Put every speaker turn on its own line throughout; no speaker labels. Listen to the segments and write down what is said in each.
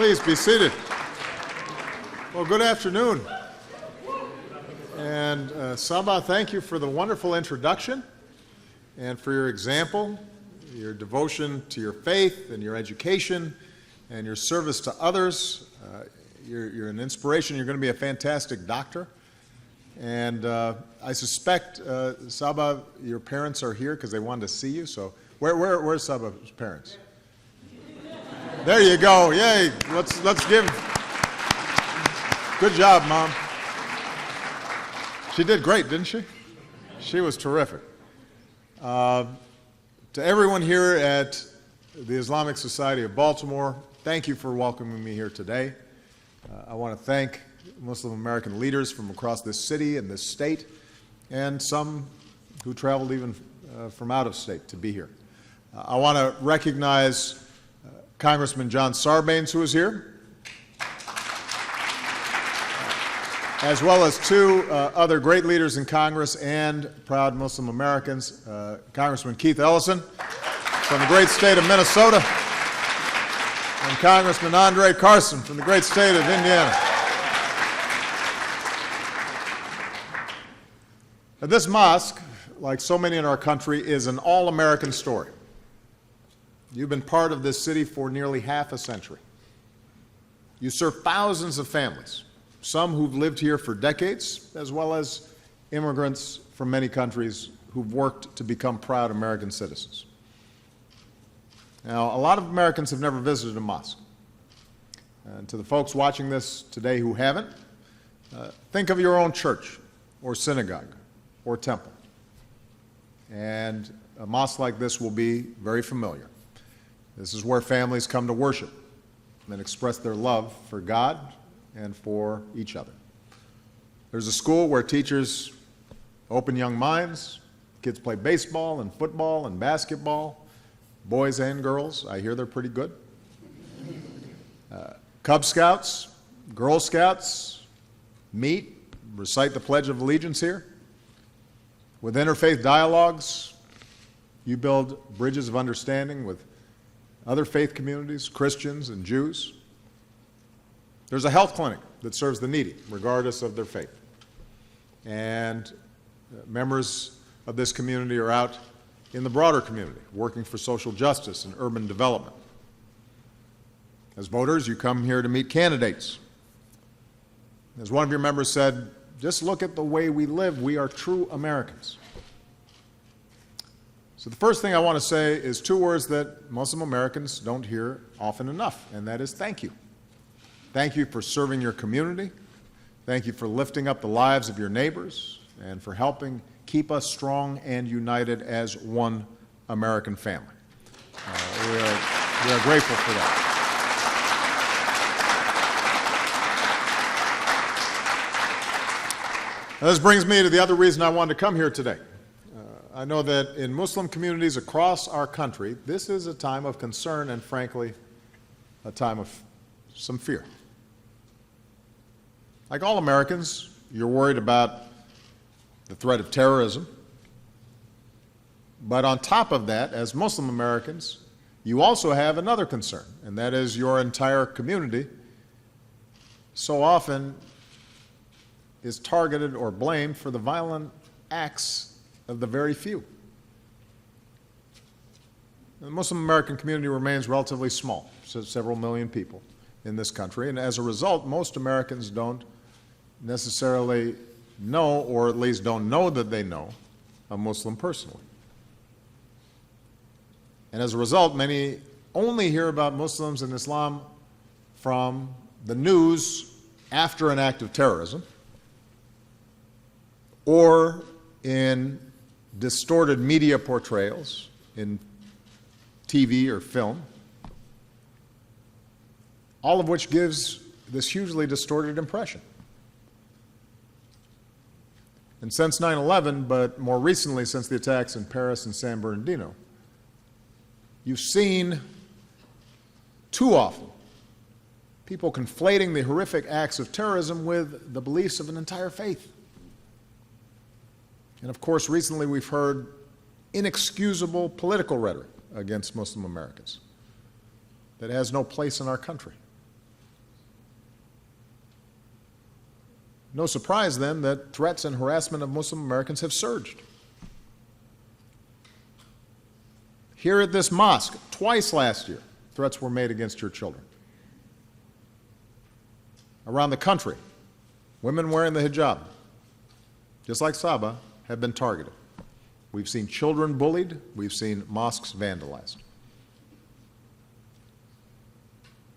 Please be seated. Well, good afternoon. And Sabah, thank you for the wonderful introduction and for your example, your devotion to your faith and your education and your service to others. You're an inspiration. You're going to be a fantastic doctor. And I suspect, Sabah, your parents are here because they wanted to see you. So where's Sabah's parents? There you go. Yay. Let's give. Good job, Mom. She did great, didn't she? She was terrific. To everyone here at the Islamic Society of Baltimore, thank you for welcoming me here today. I want to thank Muslim American leaders from across this city and this state, and some who traveled even from out of state to be here. I want to recognize Congressman John Sarbanes, who is here, as well as two other great leaders in Congress and proud Muslim Americans, Congressman Keith Ellison from the great state of Minnesota, and Congressman Andre Carson from the great state of Indiana. Now, this mosque, like so many in our country, is an all-American story. You've been part of this city for nearly half a century. You serve thousands of families, some who've lived here for decades, as well as immigrants from many countries who've worked to become proud American citizens. Now, a lot of Americans have never visited a mosque. And to the folks watching this today who haven't, think of your own church or synagogue or temple. And a mosque like this will be very familiar. This is where families come to worship and express their love for God and for each other. There's a school where teachers open young minds, kids play baseball and football and basketball, boys and girls. I hear they're pretty good. Cub Scouts, Girl Scouts meet, recite the Pledge of Allegiance here. With interfaith dialogues, you build bridges of understanding with other faith communities, Christians and Jews. There's a health clinic that serves the needy, regardless of their faith. And members of this community are out in the broader community, working for social justice and urban development. As voters, you come here to meet candidates. As one of your members said, just look at the way we live. We are true Americans. So the first thing I want to say is two words that Muslim Americans don't hear often enough, and that is thank you. Thank you for serving your community. Thank you for lifting up the lives of your neighbors and for helping keep us strong and united as one American family. We are grateful for that. Now, this brings me to the other reason I wanted to come here today. I know that in Muslim communities across our country, this is a time of concern and, frankly, a time of some fear. Like all Americans, you're worried about the threat of terrorism. But on top of that, as Muslim Americans, you also have another concern, and that is your entire community so often is targeted or blamed for the violent acts of the very few. The Muslim American community remains relatively small, so several million people in this country, and as a result, most Americans don't necessarily know, or at least don't know that they know, a Muslim personally. And as a result, many only hear about Muslims and Islam from the news after an act of terrorism, or in distorted media portrayals in TV or film, all of which gives this hugely distorted impression. And since 9/11, but more recently since the attacks in Paris and San Bernardino, you've seen too often people conflating the horrific acts of terrorism with the beliefs of an entire faith. And of course, recently we've heard inexcusable political rhetoric against Muslim Americans that has no place in our country. No surprise then that threats and harassment of Muslim Americans have surged. Here at this mosque, twice last year, threats were made against your children. Around the country, women wearing the hijab, just like Saba, have been targeted. We've seen children bullied. We've seen mosques vandalized.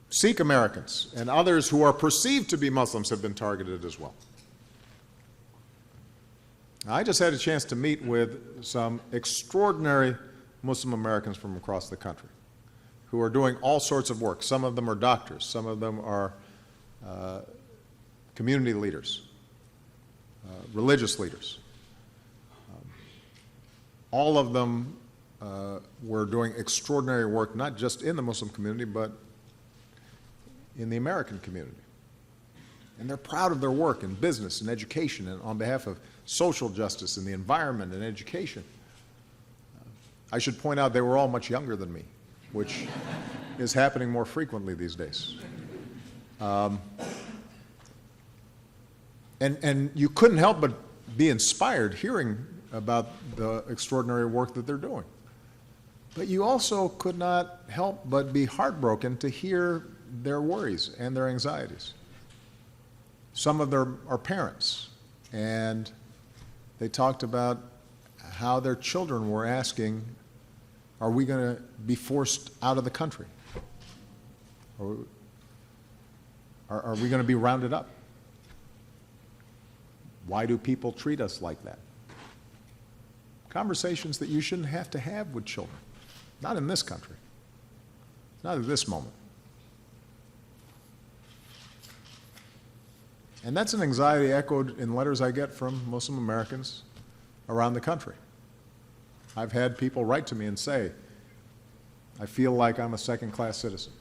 Sikh Americans and others who are perceived to be Muslims have been targeted as well. I just had a chance to meet with some extraordinary Muslim Americans from across the country who are doing all sorts of work. Some of them are doctors. Some of them are community leaders, religious leaders. All of them were doing extraordinary work, not just in the Muslim community, but in the American community. And they're proud of their work in business and education and on behalf of social justice and the environment and education. I should point out they were all much younger than me, which is happening more frequently these days. And you couldn't help but be inspired hearing about the extraordinary work that they're doing. But you also could not help but be heartbroken to hear their worries and their anxieties. Some of them are parents, and they talked about how their children were asking, are we going to be forced out of the country? Or are we going to be rounded up? Why do people treat us like that? Conversations that you shouldn't have to have with children. Not in this country. Not at this moment. And that's an anxiety echoed in letters I get from Muslim Americans around the country. I've had people write to me and say, I feel like I'm a second-class citizen.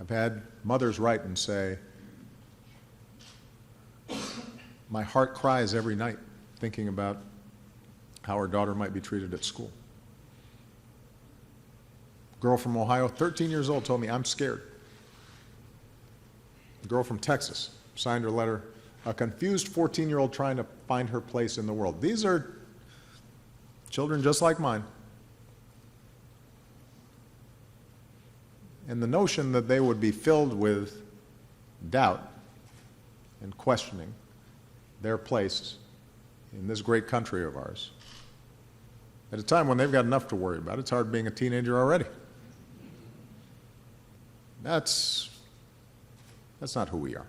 I've had mothers write and say, my heart cries every night thinking about how our daughter might be treated at school. A girl from Ohio, 13 years old, told me, I'm scared. A girl from Texas signed her letter, a confused 14-year-old trying to find her place in the world. These are children just like mine. And the notion that they would be filled with doubt and questioning their place in this great country of ours, at a time when they've got enough to worry about. It's hard being a teenager already. That's not who we are.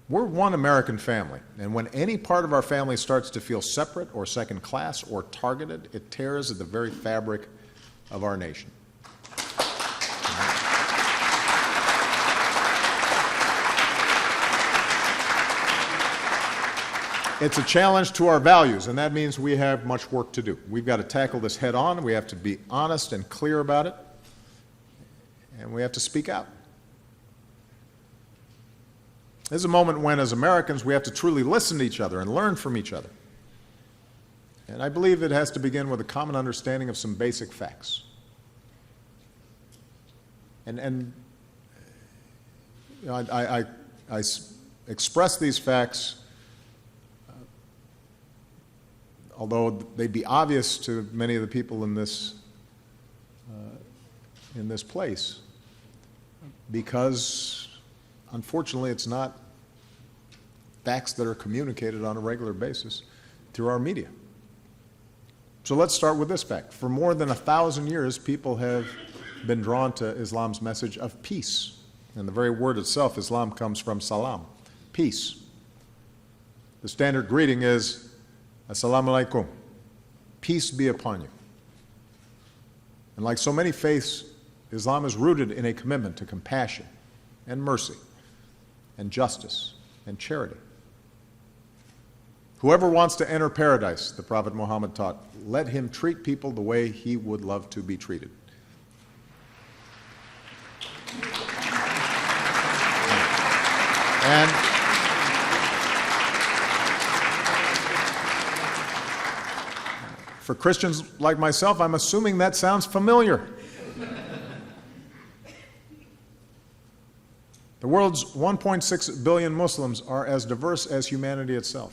We're one American family, and when any part of our family starts to feel separate or second class or targeted, it tears at the very fabric of our nation. It's a challenge to our values, and that means we have much work to do. We've got to tackle this head on. We have to be honest and clear about it, and we have to speak out. This is a moment when, as Americans, we have to truly listen to each other and learn from each other. And I believe it has to begin with a common understanding of some basic facts. And you know, I express these facts, although they'd be obvious to many of the people in this place, because unfortunately it's not facts that are communicated on a regular basis through our media. So let's start with this fact. For more than 1,000 years, people have been drawn to Islam's message of peace. And the very word itself, Islam, comes from salam, peace. The standard greeting is, Assalamu alaikum, peace be upon you. And like so many faiths, Islam is rooted in a commitment to compassion and mercy and justice and charity. Whoever wants to enter paradise, the Prophet Muhammad taught, let him treat people the way he would love to be treated. And for Christians like myself, I'm assuming that sounds familiar. The world's 1.6 billion Muslims are as diverse as humanity itself.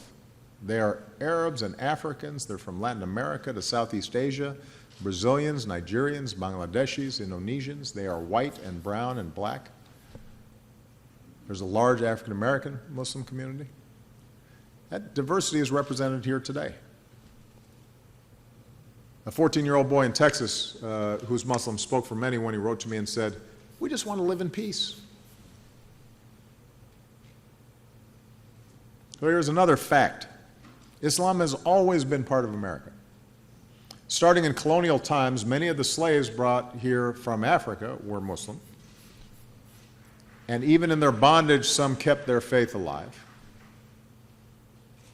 They are Arabs and Africans. They're from Latin America to Southeast Asia, Brazilians, Nigerians, Bangladeshis, Indonesians. They are white and brown and black. There's a large African American Muslim community. That diversity is represented here today. A 14-year-old boy in Texas who's Muslim spoke for many when he wrote to me and said, "We just want to live in peace." So here's another fact. Islam has always been part of America. Starting in colonial times, many of the slaves brought here from Africa were Muslim. And even in their bondage, some kept their faith alive.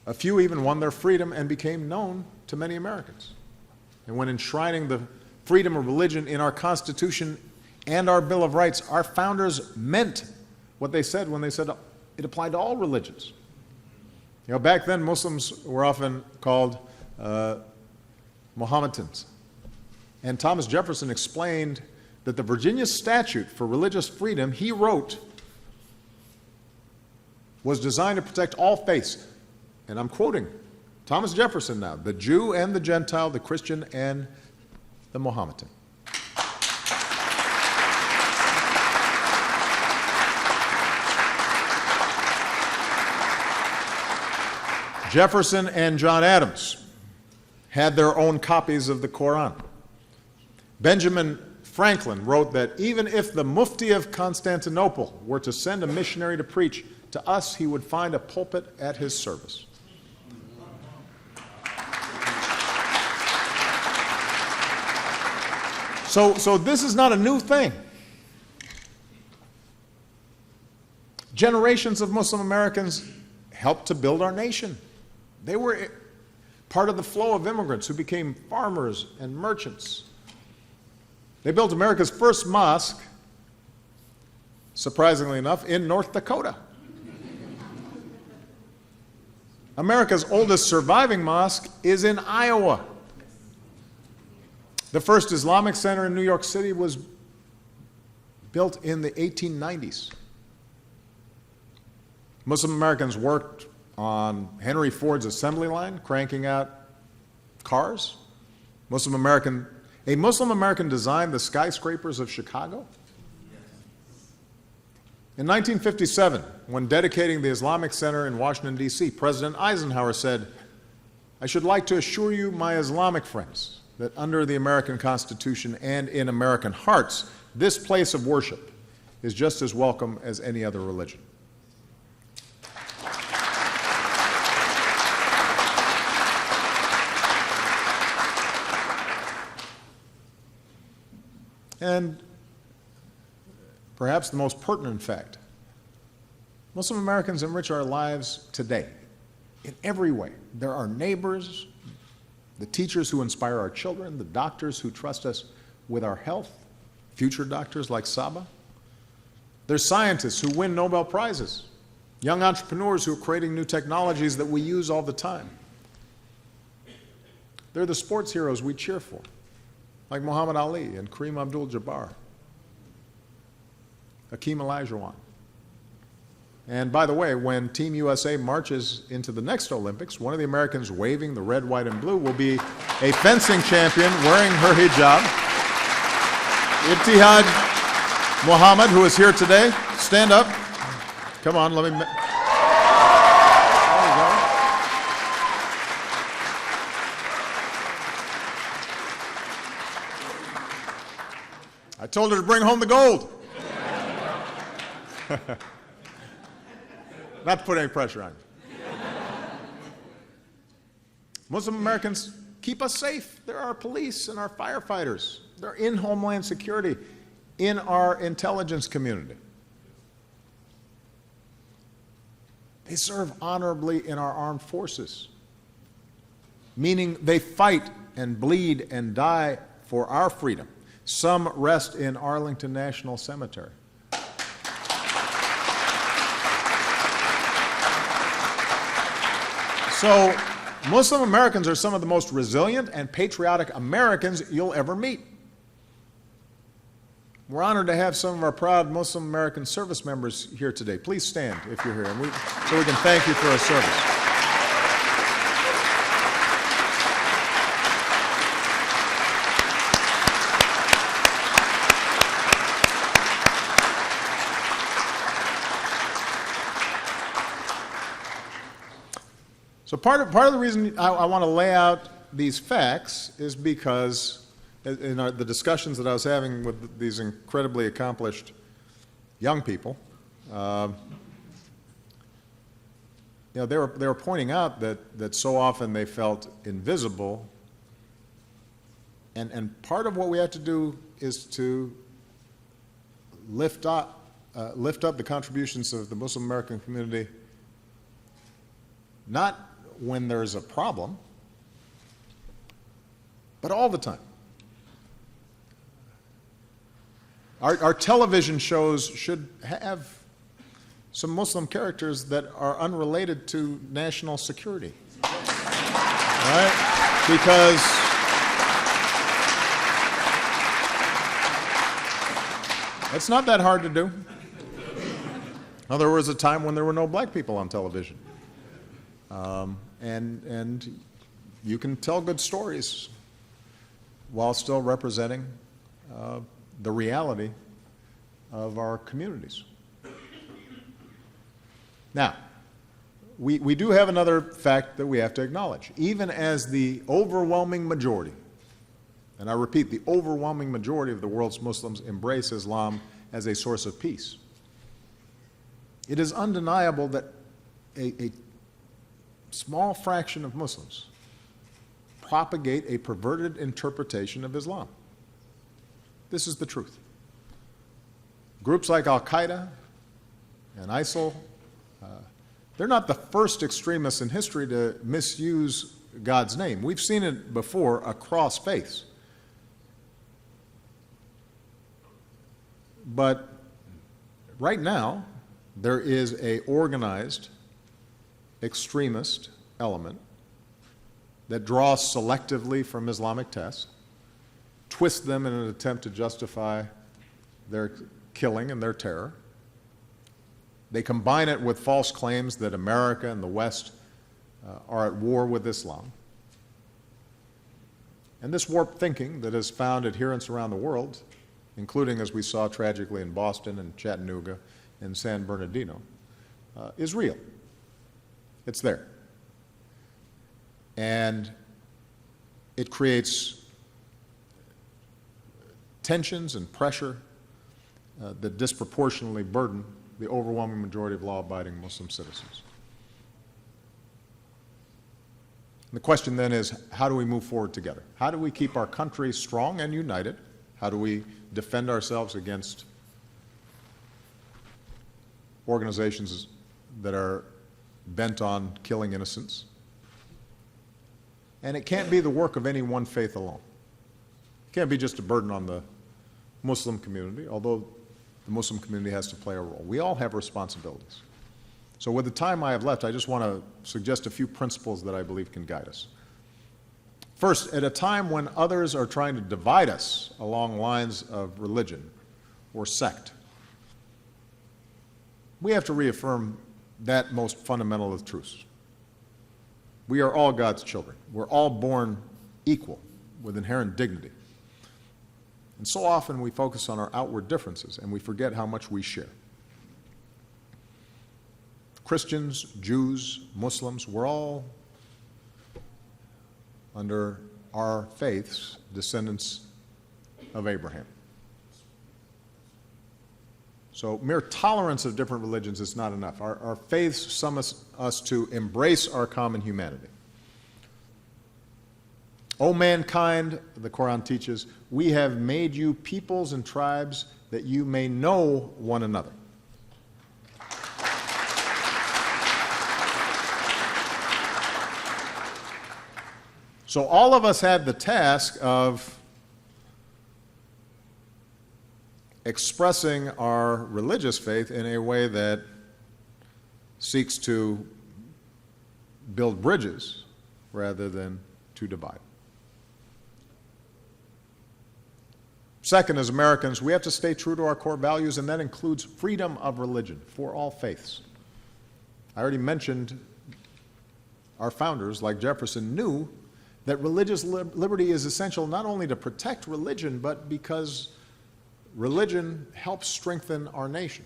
A few even won their freedom and became known to many Americans. And when enshrining the freedom of religion in our Constitution and our Bill of Rights, our founders meant what they said when they said it applied to all religions. You know, back then, Muslims were often called Mohammedans. And Thomas Jefferson explained that the Virginia Statute for Religious Freedom, he wrote, was designed to protect all faiths. And I'm quoting Thomas Jefferson now, the Jew and the Gentile, the Christian and the Mohammedan. Jefferson and John Adams had their own copies of the Quran. Benjamin Franklin wrote that even if the Mufti of Constantinople were to send a missionary to preach to us, he would find a pulpit at his service. So this is not a new thing. Generations of Muslim Americans helped to build our nation. They were part of the flow of immigrants who became farmers and merchants. They built America's first mosque, surprisingly enough, in North Dakota. America's oldest surviving mosque is in Iowa. The first Islamic center in New York City was built in the 1890s. Muslim Americans worked on Henry Ford's assembly line, cranking out cars. A Muslim American designed the skyscrapers of Chicago. In 1957, when dedicating the Islamic Center in Washington, D.C., President Eisenhower said, "I should like to assure you, my Islamic friends, that under the American Constitution and in American hearts, this place of worship is just as welcome as any other religion." And perhaps the most pertinent fact, Muslim Americans enrich our lives today in every way. They're our neighbors, the teachers who inspire our children, the doctors who trust us with our health, future doctors like Saba. They're scientists who win Nobel Prizes, young entrepreneurs who are creating new technologies that we use all the time. They're the sports heroes we cheer for, like Muhammad Ali and Kareem Abdul-Jabbar, Hakeem Olajuwon. And by the way, when Team USA marches into the next Olympics, one of the Americans waving the red, white, and blue will be a fencing champion wearing her hijab. Ibtihad Muhammad, who is here today, stand up. Come on, let me... There you go. I told her to bring home the gold. Not to put any pressure on you. Muslim Americans keep us safe. They're our police and our firefighters. They're in Homeland Security, in our intelligence community. They serve honorably in our armed forces, meaning they fight and bleed and die for our freedom. Some rest in Arlington National Cemetery. So, Muslim Americans are some of the most resilient and patriotic Americans you'll ever meet. We're honored to have some of our proud Muslim American service members here today. Please stand if you're here, so we can thank you for our service. So part of the reason I want to lay out these facts is because in the discussions that I was having with these incredibly accomplished young people, they were pointing out that so often they felt invisible, and part of what we have to do is to lift up the contributions of the Muslim American community, not when there's a problem, but all the time. Our television shows should have some Muslim characters that are unrelated to national security. Right? Because it's not that hard to do. Now, there was a time when there were no black people on television. And you can tell good stories while still representing the reality of our communities. Now, we do have another fact that we have to acknowledge. Even as the overwhelming majority, and I repeat, the overwhelming majority of the world's Muslims embrace Islam as a source of peace, it is undeniable that a small fraction of Muslims propagate a perverted interpretation of Islam. This is the truth. Groups like Al-Qaeda and ISIL, they're not the first extremists in history to misuse God's name. We've seen it before across faiths. But right now, there is an organized extremist element that draws selectively from Islamic texts, twists them in an attempt to justify their killing and their terror. They combine it with false claims that America and the West are at war with Islam. And this warped thinking that has found adherents around the world, including, as we saw tragically in Boston and Chattanooga and San Bernardino, is real. It's there. And it creates tensions and pressure that disproportionately burden the overwhelming majority of law-abiding Muslim citizens. And the question then is, how do we move forward together? How do we keep our country strong and united? How do we defend ourselves against organizations that are bent on killing innocents? And it can't be the work of any one faith alone. It can't be just a burden on the Muslim community, although the Muslim community has to play a role. We all have responsibilities. So with the time I have left, I just want to suggest a few principles that I believe can guide us. First, at a time when others are trying to divide us along lines of religion or sect, we have to reaffirm that most fundamental of truths. We are all God's children. We're all born equal with inherent dignity. And so often we focus on our outward differences and we forget how much we share. Christians, Jews, Muslims, we're all, under our faiths, descendants of Abraham. So mere tolerance of different religions is not enough. Our faiths summon us to embrace our common humanity. O mankind, the Quran teaches, we have made you peoples and tribes that you may know one another. So all of us have the task of expressing our religious faith in a way that seeks to build bridges rather than to divide. Second, as Americans, we have to stay true to our core values, and that includes freedom of religion for all faiths. I already mentioned our founders, like Jefferson, knew that religious liberty is essential not only to protect religion, but because religion helps strengthen our nation.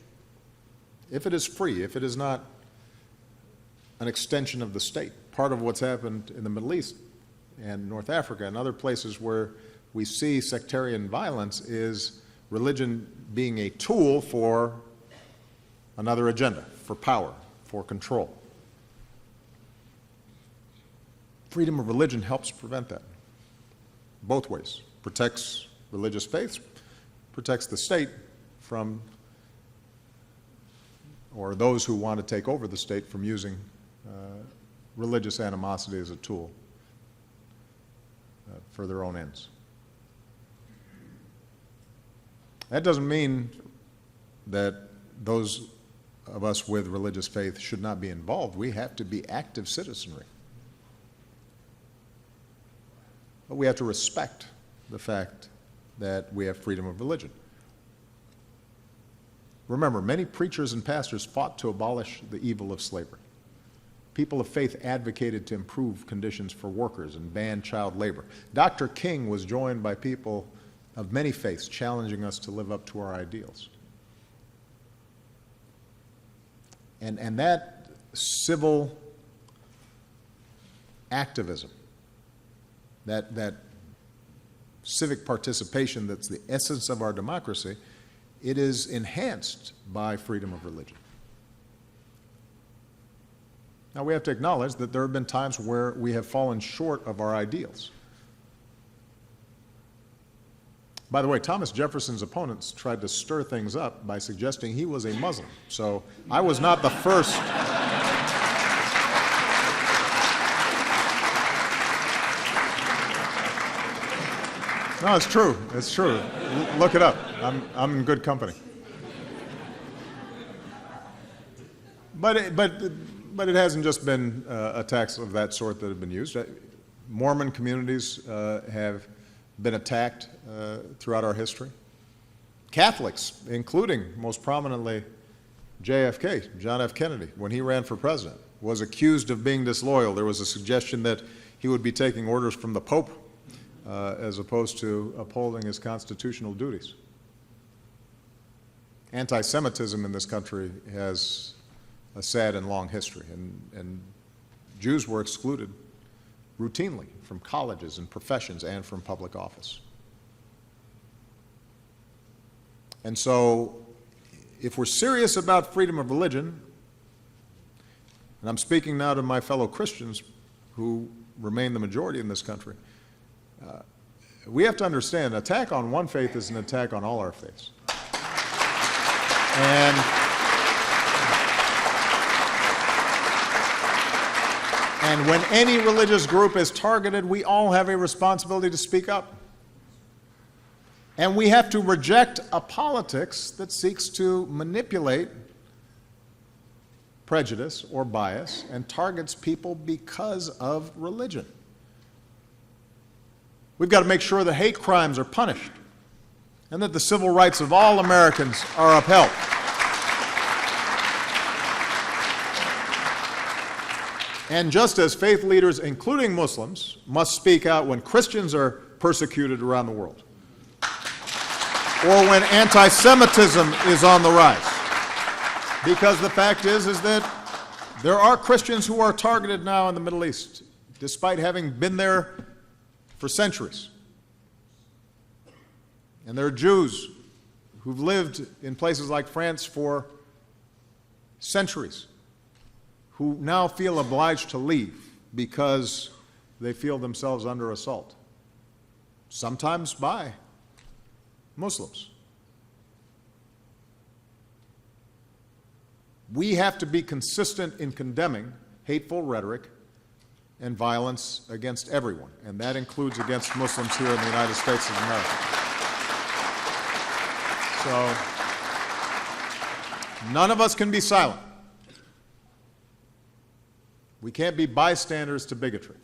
If it is free, if it is not an extension of the state, part of what's happened in the Middle East and North Africa and other places where we see sectarian violence is religion being a tool for another agenda, for power, for control. Freedom of religion helps prevent that, both ways. Protects religious faiths, protects the state from, or those who want to take over the state from using religious animosity as a tool for their own ends. That doesn't mean that those of us with religious faith should not be involved. We have to be active citizenry. But we have to respect the fact that we have freedom of religion. Remember, many preachers and pastors fought to abolish the evil of slavery. People of faith advocated to improve conditions for workers and ban child labor. Dr. King was joined by people of many faiths challenging us to live up to our ideals. And that civil activism, that civic participation that's the essence of our democracy, it is enhanced by freedom of religion. Now, we have to acknowledge that there have been times where we have fallen short of our ideals. By the way, Thomas Jefferson's opponents tried to stir things up by suggesting he was a Muslim. So I was not the first. No, it's true. It's true. Look it up. I'm in good company. But it hasn't just been attacks of that sort that have been used. Mormon communities have been attacked throughout our history. Catholics, including most prominently JFK, John F. Kennedy, when he ran for president, was accused of being disloyal. There was a suggestion that he would be taking orders from the Pope as opposed to upholding his constitutional duties. Anti-Semitism in this country has a sad and long history, and Jews were excluded routinely from colleges and professions and from public office. And so, if we're serious about freedom of religion, and I'm speaking now to my fellow Christians who remain the majority in this country, we have to understand an attack on one faith is an attack on all our faiths. And when any religious group is targeted, we all have a responsibility to speak up. And we have to reject a politics that seeks to manipulate prejudice or bias and targets people because of religion. We've got to make sure that hate crimes are punished and that the civil rights of all Americans are upheld. And just as faith leaders, including Muslims, must speak out when Christians are persecuted around the world, or when anti-Semitism is on the rise. Because the fact is that there are Christians who are targeted now in the Middle East, despite having been there for centuries. And there are Jews who've lived in places like France for centuries, who now feel obliged to leave because they feel themselves under assault, sometimes by Muslims. We have to be consistent in condemning hateful rhetoric and violence against everyone, and that includes against Muslims here in the United States of America. So, none of us can be silent. We can't be bystanders to bigotry.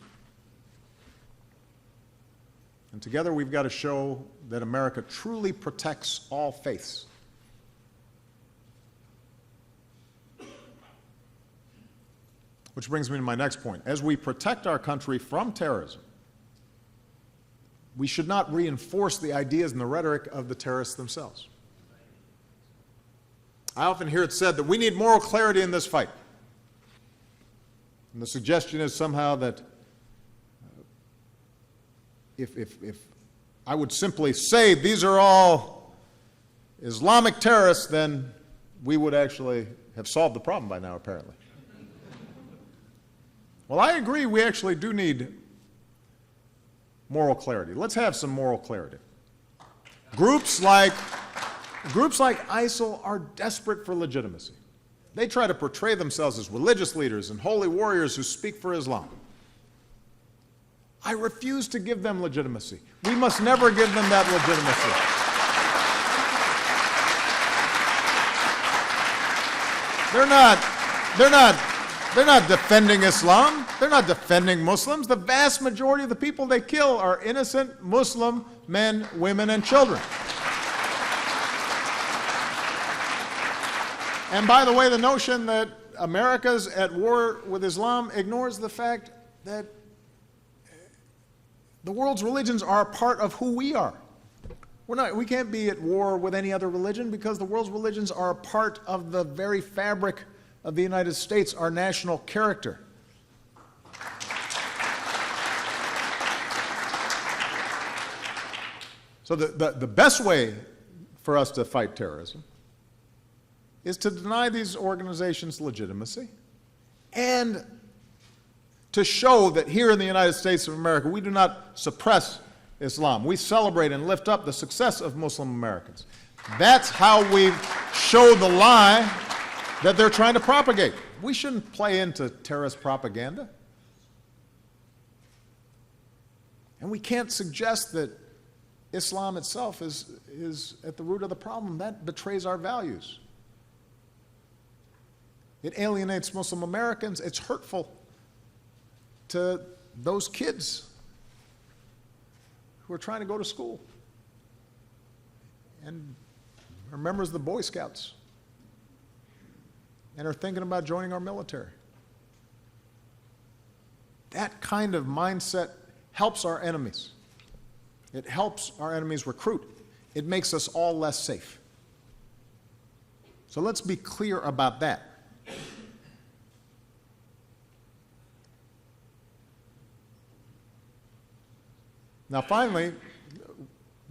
And together we've got to show that America truly protects all faiths. Which brings me to my next point. As we protect our country from terrorism, we should not reinforce the ideas and the rhetoric of the terrorists themselves. I often hear it said that we need moral clarity in this fight. And the suggestion is somehow that if I would simply say these are all Islamic terrorists, then we would actually have solved the problem by now, apparently. Well, I agree we actually do need moral clarity. Let's have some moral clarity. Groups like ISIL are desperate for legitimacy. They try to portray themselves as religious leaders and holy warriors who speak for Islam. I refuse to give them legitimacy. We must never give them that legitimacy. They're not defending Islam. They're not defending Muslims. The vast majority of the people they kill are innocent Muslim men, women, and children. And by the way, the notion that America's at war with Islam ignores the fact that the world's religions are a part of who we are. We can't be at war with any other religion because the world's religions are a part of the very fabric of the United States, our national character. So the best way for us to fight terrorism is to deny these organizations legitimacy and to show that here in the United States of America, we do not suppress Islam. We celebrate and lift up the success of Muslim Americans. That's how we show the lie that they're trying to propagate. We shouldn't play into terrorist propaganda. And we can't suggest that Islam itself is at the root of the problem. That betrays our values. It alienates Muslim Americans. It's hurtful to those kids who are trying to go to school and are members of the Boy Scouts and are thinking about joining our military. That kind of mindset helps our enemies. It helps our enemies recruit. It makes us all less safe. So let's be clear about that. Now finally,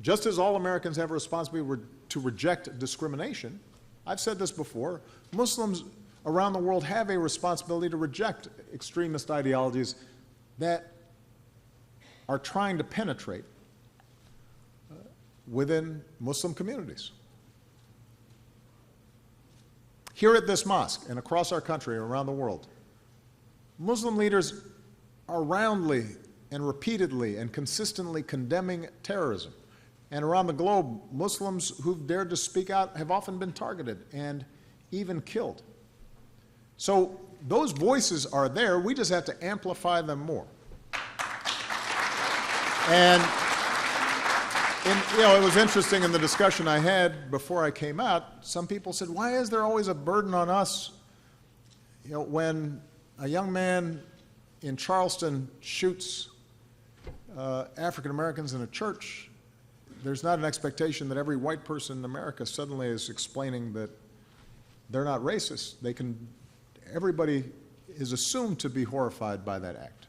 just as all Americans have a responsibility to reject discrimination, I've said this before, Muslims around the world have a responsibility to reject extremist ideologies that are trying to penetrate within Muslim communities. Here at this mosque and across our country and around the world, Muslim leaders are roundly and repeatedly and consistently condemning terrorism. And around the globe, Muslims who've dared to speak out have often been targeted and even killed. So those voices are there. We just have to amplify them more. And it was interesting in the discussion I had before I came out, some people said, why is there always a burden on us? When a young man in Charleston shoots African Americans in a church, there's not an expectation that every white person in America suddenly is explaining that they're not racist. Everybody is assumed to be horrified by that act.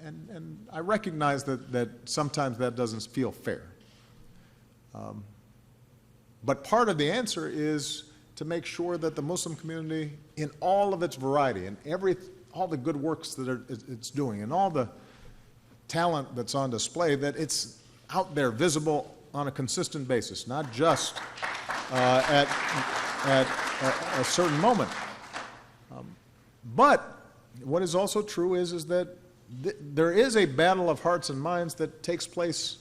And I recognize that sometimes that doesn't feel fair. But part of the answer is to make sure that the Muslim community, in all of its variety, and all the good works that it's doing, and all the talent that's on display, that it's out there visible on a consistent basis, not just at a certain moment. But what is also true is that there is a battle of hearts and minds that takes place,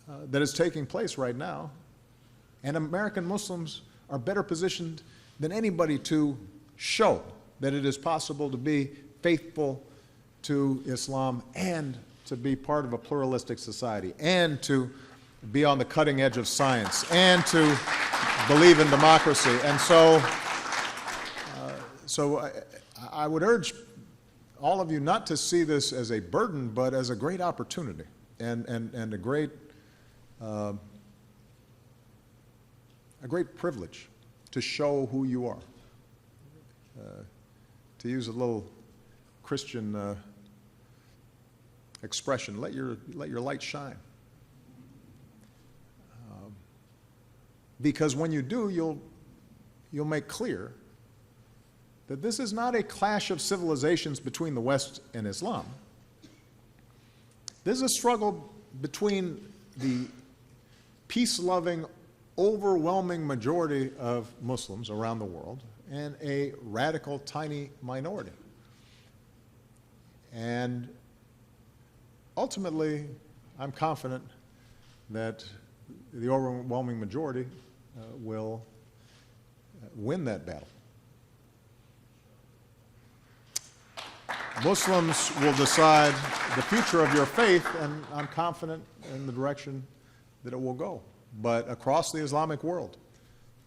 that is taking place right now, and American Muslims are better positioned than anybody to show that it is possible to be faithful to Islam and to be part of a pluralistic society and to be on the cutting edge of science and to believe in democracy. And so I would urge all of you not to see this as a burden, but as a great opportunity and a great privilege to show who you are. To use a little Christian expression, let your light shine. Because when you do, you'll make clear that this is not a clash of civilizations between the West and Islam. This is a struggle between the peace-loving, overwhelming majority of Muslims around the world and a radical, tiny minority. And ultimately, I'm confident that the overwhelming majority will win that battle. Muslims will decide the future of your faith, and I'm confident in the direction that it will go. But across the Islamic world,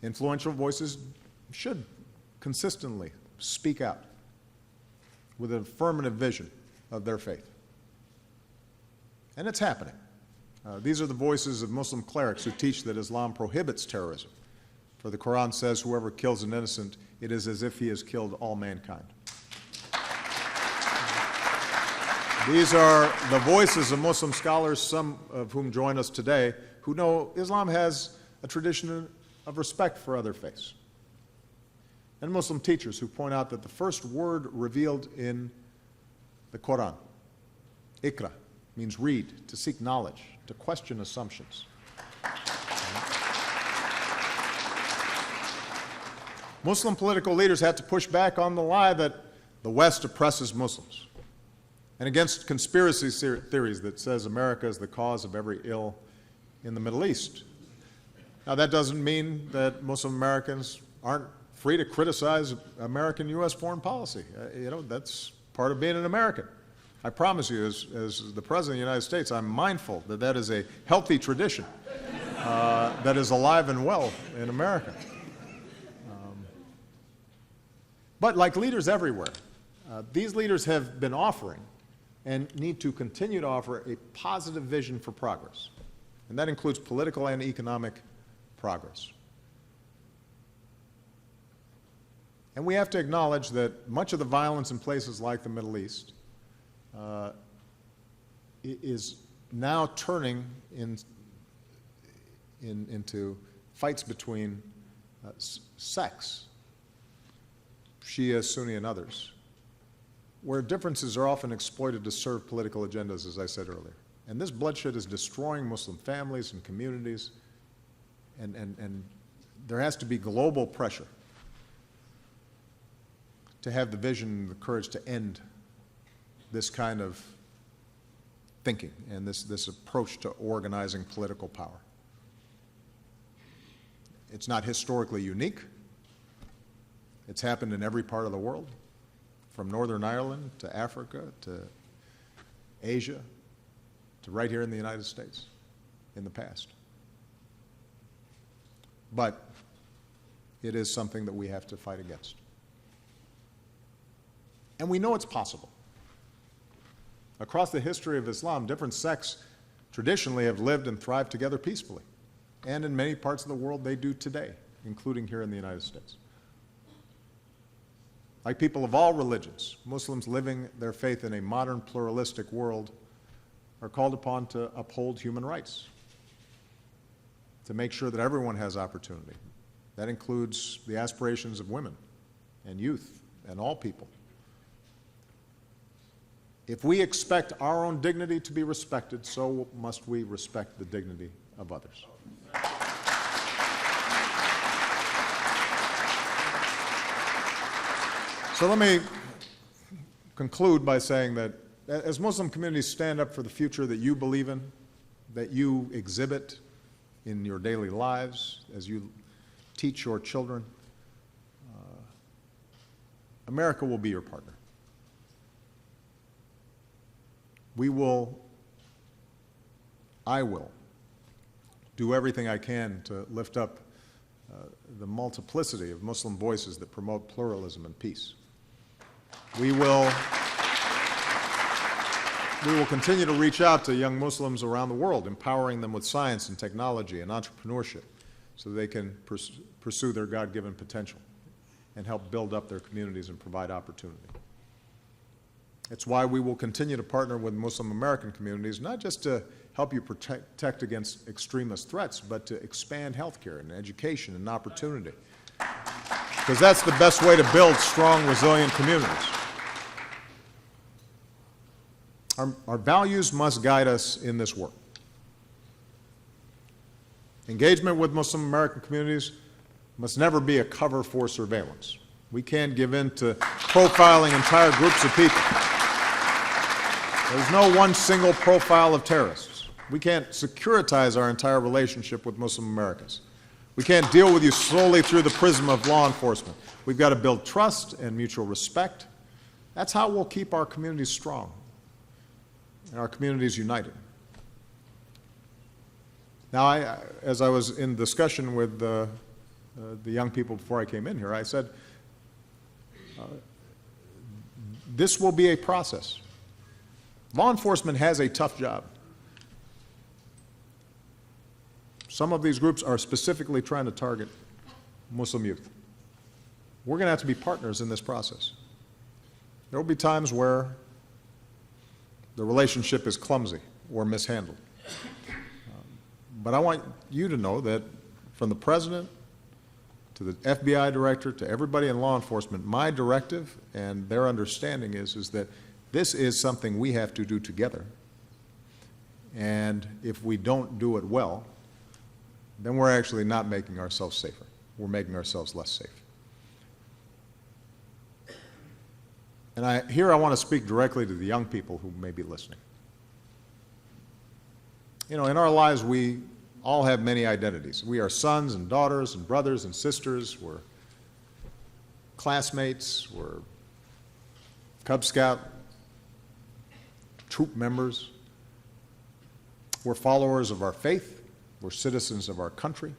influential voices should consistently speak out with an affirmative vision of their faith. And it's happening. These are the voices of Muslim clerics who teach that Islam prohibits terrorism. For the Quran says, whoever kills an innocent, it is as if he has killed all mankind. These are the voices of Muslim scholars, some of whom join us today, who know Islam has a tradition of respect for other faiths. And Muslim teachers who point out that the first word revealed in the Quran, Iqra, means read, to seek knowledge, to question assumptions. Muslim political leaders had to push back on the lie that the West oppresses Muslims, and against conspiracy theories that says America is the cause of every ill in the Middle East. Now, that doesn't mean that Muslim Americans aren't free to criticize American U.S. foreign policy. That's part of being an American. I promise you, as the President of the United States, I'm mindful that that is a healthy tradition that is alive and well in America. But like leaders everywhere, these leaders have been offering and need to continue to offer a positive vision for progress. And that includes political and economic progress. And we have to acknowledge that much of the violence in places like the Middle East is now turning into fights between sects, Shia, Sunni, and others, where differences are often exploited to serve political agendas, as I said earlier. And this bloodshed is destroying Muslim families and communities, and there has to be global pressure to have the vision and the courage to end this kind of thinking and this approach to organizing political power. It's not historically unique. It's happened in every part of the world, from Northern Ireland to Africa to Asia to right here in the United States in the past. But it is something that we have to fight against. And we know it's possible. Across the history of Islam, different sects traditionally have lived and thrived together peacefully. And in many parts of the world, they do today, including here in the United States. Like people of all religions, Muslims living their faith in a modern pluralistic world are called upon to uphold human rights, to make sure that everyone has opportunity. That includes the aspirations of women and youth and all people. If we expect our own dignity to be respected, so must we respect the dignity of others. So let me conclude by saying that as Muslim communities stand up for the future that you believe in, that you exhibit in your daily lives, as you teach your children, America will be your partner. We will I will do everything I can to lift up the multiplicity of Muslim voices that promote pluralism and peace. We will continue to reach out to young Muslims around the world, empowering them with science and technology and entrepreneurship so they can pursue their God-given potential and help build up their communities and provide opportunity. It's why we will continue to partner with Muslim American communities, not just to help you protect against extremist threats, but to expand healthcare and education and opportunity. Because that's the best way to build strong, resilient communities. Our values must guide us in this work. Engagement with Muslim American communities must never be a cover for surveillance. We can't give in to profiling entire groups of people. There's no one single profile of terrorists. We can't securitize our entire relationship with Muslim Americans. We can't deal with you solely through the prism of law enforcement. We've got to build trust and mutual respect. That's how we'll keep our communities strong and our communities united. Now, as I was in discussion with the young people before I came in here, I said, this will be a process. Law enforcement has a tough job. Some of these groups are specifically trying to target Muslim youth. We're going to have to be partners in this process. There will be times where the relationship is clumsy or mishandled. But I want you to know that from the President to the FBI Director to everybody in law enforcement, my directive and their understanding is that this is something we have to do together. And if we don't do it well, then we're actually not making ourselves safer. We're making ourselves less safe. And here I want to speak directly to the young people who may be listening. You know, in our lives, we all have many identities. We are sons and daughters and brothers and sisters. We're classmates. We're Cub Scout troop members. We're followers of our faith. We're citizens of our country.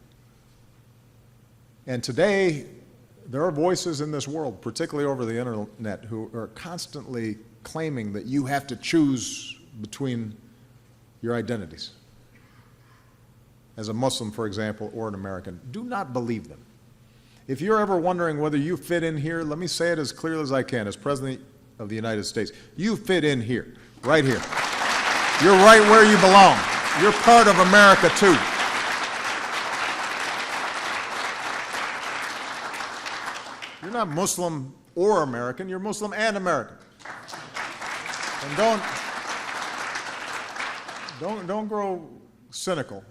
And today, there are voices in this world, particularly over the internet, who are constantly claiming that you have to choose between your identities. As a Muslim, for example, or an American. Do not believe them. If you're ever wondering whether you fit in here, let me say it as clearly as I can. As President of the United States, you fit in here, right here. You're right where you belong. You're part of America, too. You're not Muslim or American, you're Muslim and American. And don't grow cynical.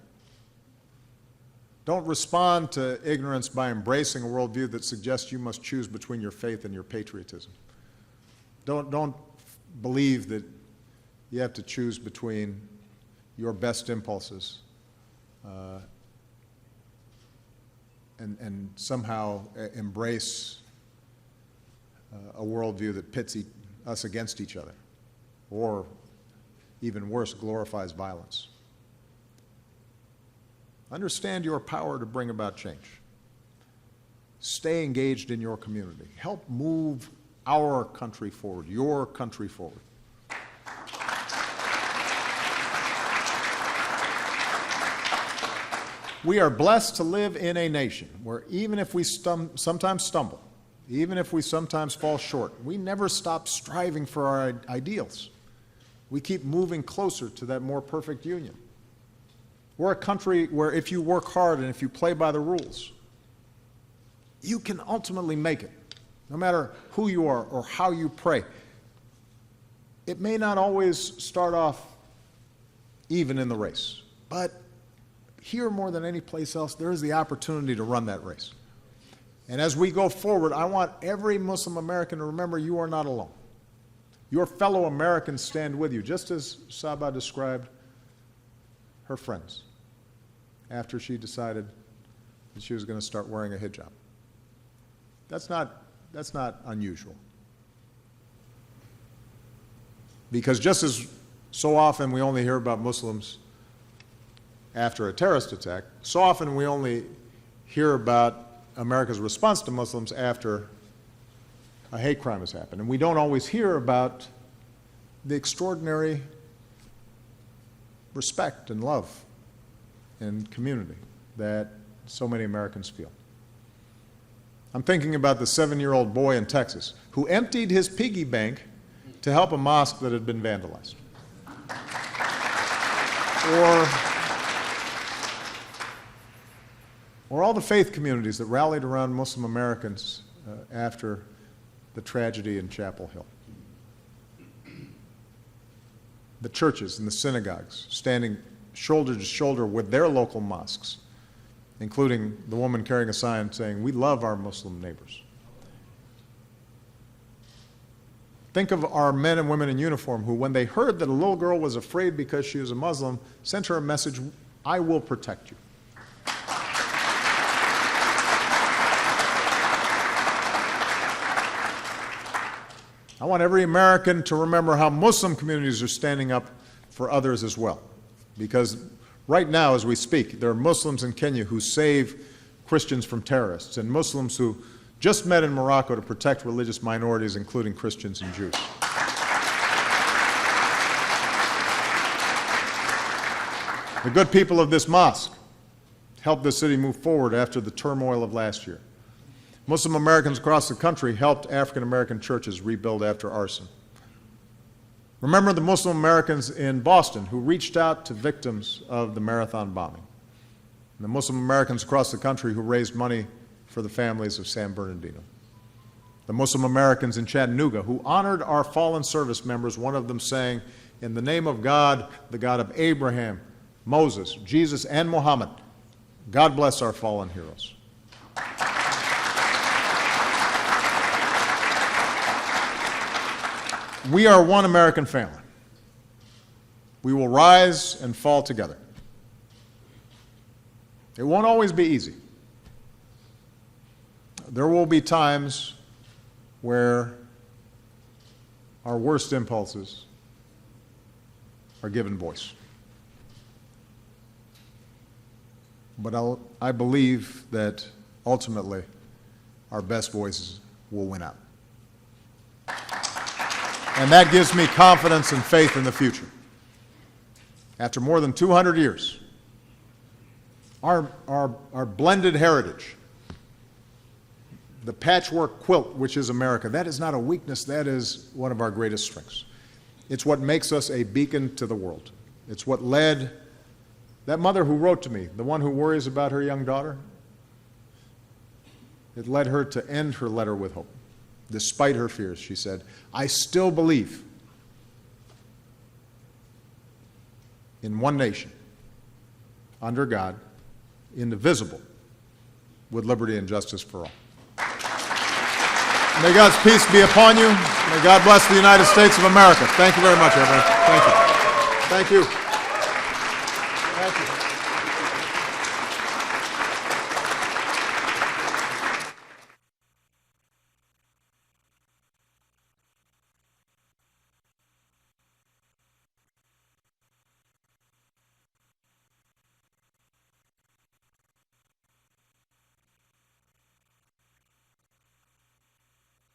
Don't respond to ignorance by embracing a worldview that suggests you must choose between your faith and your patriotism. Don't believe that you have to choose between your best impulses and somehow embrace a worldview that pits us against each other, or even worse, glorifies violence. Understand your power to bring about change. Stay engaged in your community. Help move our country forward, your country forward. We are blessed to live in a nation where even if we sometimes stumble, even if we sometimes fall short, we never stop striving for our ideals. We keep moving closer to that more perfect union. We're a country where if you work hard and if you play by the rules, you can ultimately make it, no matter who you are or how you pray. It may not always start off even in the race, but here more than any place else, there is the opportunity to run that race. And as we go forward, I want every Muslim American to remember you are not alone. Your fellow Americans stand with you, just as Saba described her friends after she decided that she was going to start wearing a hijab. That's not unusual. Because just as so often we only hear about Muslims after a terrorist attack. So often we only hear about America's response to Muslims after a hate crime has happened. And we don't always hear about the extraordinary respect and love and community that so many Americans feel. I'm thinking about the 7-year-old boy in Texas who emptied his piggy bank to help a mosque that had been vandalized. Or all the faith communities that rallied around Muslim Americans after the tragedy in Chapel Hill. The churches and the synagogues standing shoulder to shoulder with their local mosques, including the woman carrying a sign saying, "We love our Muslim neighbors." Think of our men and women in uniform who, when they heard that a little girl was afraid because she was a Muslim, sent her a message, "I will protect you." I want every American to remember how Muslim communities are standing up for others as well. Because right now, as we speak, there are Muslims in Kenya who save Christians from terrorists, and Muslims who just met in Morocco to protect religious minorities, including Christians and Jews. The good people of this mosque helped the city move forward after the turmoil of last year. Muslim Americans across the country helped African American churches rebuild after arson. Remember the Muslim Americans in Boston who reached out to victims of the marathon bombing. And the Muslim Americans across the country who raised money for the families of San Bernardino. The Muslim Americans in Chattanooga who honored our fallen service members, one of them saying, "In the name of God, the God of Abraham, Moses, Jesus, and Muhammad, God bless our fallen heroes." We are one American family. We will rise and fall together. It won't always be easy. There will be times where our worst impulses are given voice. But I believe that ultimately our best voices will win out. And that gives me confidence and faith in the future. After more than 200 years, our blended heritage, the patchwork quilt which is America, that is not a weakness, that is one of our greatest strengths. It's what makes us a beacon to the world. It's what led that mother who wrote to me, the one who worries about her young daughter, it led her to end her letter with hope. Despite her fears, she said, "I still believe in one nation, under God, indivisible, with liberty and justice for all." May God's peace be upon you. May God bless the United States of America. Thank you very much, everyone. Thank you. Thank you. Thank you.